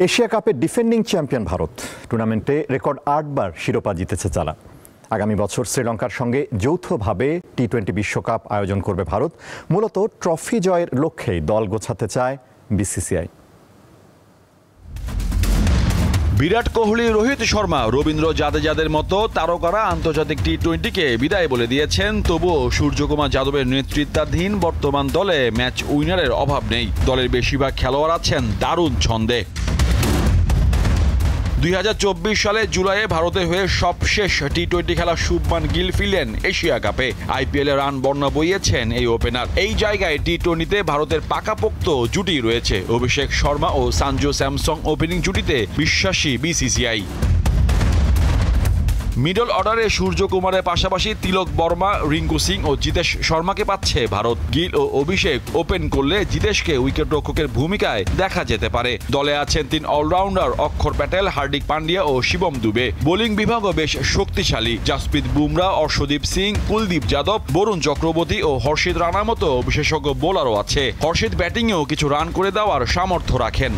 Asia কাপের defending champion Bharat টুর্নামেন্টে record ৮ বার শিরোপা জিতেছে তারা। আগামী বছর শ্রীলঙ্কার সঙ্গে যৌথভাবে টি-20 বিশ্বকাপ আয়োজন করবে ভারত। মূলত ট্রফি জয়ের লক্ষ্যেই দল গোছাতে চায় বিসিসিআই। বিরাট কোহলি, রোহিত শর্মা, রবীন্দ্র জাদেজাদের মতো তারকারা আন্তর্জাতিক টি-20কে বিদায় বলে দিয়েছেন। তবুও সূর্যকুমার যাদবের নেতৃত্বাধীন বর্তমান দলে ম্যাচ উইনারের অভাব নেই। দলের বেশিরভাগ খেলোয়াড় আছেন দারুণ ছন্দে। 2024 সালে জুলাইয়ে ভারতের হয়ে সবশেষ টি-20 খেলা শুভমান গিল ফিরলেন এশিয়া কাপে। আইপিএলে রান বন্যা বইয়েছেন এই ওপেনার। এই জায়গায় টি-20তে ভারতের পাকাপোক্ত জুটি রয়েছে। অভিষেক শর্মা ও সঞ্জু স্যামসং ওপেনিং জুটিতে বিশ্বাসী বিসিসিআই। মিডল অর্ডারে সূর্যকুমারের পাশাপাশি তিলক বর্মা, রিঙ্কু সিং ও জিতেশ শর্মাকে পাচ্ছে ভারত। গিল ও অভিষেক ওপেন করলে জিতেশকে উইকেটরক্ষকের ভূমিকায় দেখা যেতে পারে। দলে আছেন 3 অলরাউন্ডার অক্ষর প্যাটেল, হার্দিক পান্ডিয়া ও শিবম দুবে। বোলিং বিভাগও বেশ শক্তিশালী। জাসপ্রীত বুমরা, অর্শদীপ সিং, কুলদীপ যাদব, বরুণ চক্রবর্তী ও হর্ষিত রানার মতো বিশেষজ্ঞ বোলারও আছে। হর্ষিত ব্যাটিংয়েও কিছু রান করে দেওয়ার সামর্থ্য রাখেন।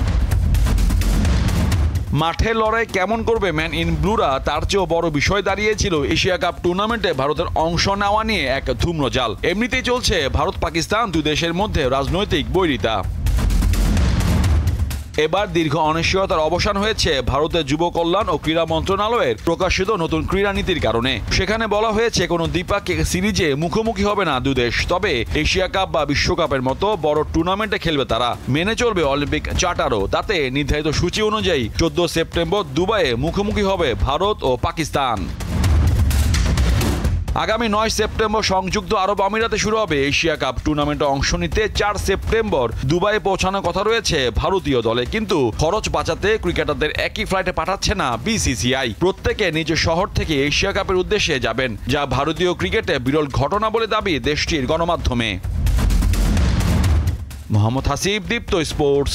মাঠের লড়াই কেমন করবে ম্যান ইন ব্লুরা, তার চেয়েও বড় বিষয় দাঁড়িয়েছিল এশিয়া কাপ টুর্নামেন্টে ভারতের অংশ নেওয়া নিয়ে এক ধূম্রজাল। এমনিতেই চলছে ভারত পাকিস্তান দুই দেশের মধ্যে রাজনৈতিক বৈরিতা। এবার দীর্ঘ অনিশ্চয়তার অবসান হয়েছে ভারতের যুব কল্যাণ ও ক্রীড়া মন্ত্রণালয়ের প্রকাশিত নতুন ক্রীড়া নীতির কারণে। সেখানে বলা হয়েছে কোনো দ্বিপাক্ষিক সিরিজে মুখোমুখি হবে না দুই দেশ, তবে এশিয়া কাপ বা বিশ্বকাপের মতো বড় টুর্নামেন্টে খেলবে তারা। মেনে চলবে অলিম্পিক চার্টারও। তাতে নির্ধারিত সূচি অনুযায়ী 14 সেপ্টেম্বর দুবাইয়ে মুখোমুখি হবে ভারত ও পাকিস্তান। আগামী 9 সেপ্টেম্বর সংযুক্ত আরব আমিরাতে শুরু হবে এশিয়া কাপ। টুর্নামেন্টে অংশ নিতে 4 সেপ্টেম্বর দুবাইয়ে পৌঁছানোর কথা রয়েছে ভারতীয় দলে, কিন্তু খরচ বাঁচাতে ক্রিকেটারদের একই ফ্লাইটে পাঠাচ্ছে না বিসিসিআই। প্রত্যেকে নিজ শহর থেকে এশিয়া কাপের উদ্দেশ্যে যাবেন, যা ভারতীয় ক্রিকেটে বিরল ঘটনা বলে দাবি দেশটির গণমাধ্যমে। মোহাম্মদ হাসিব, দীপ্ত স্পোর্টস।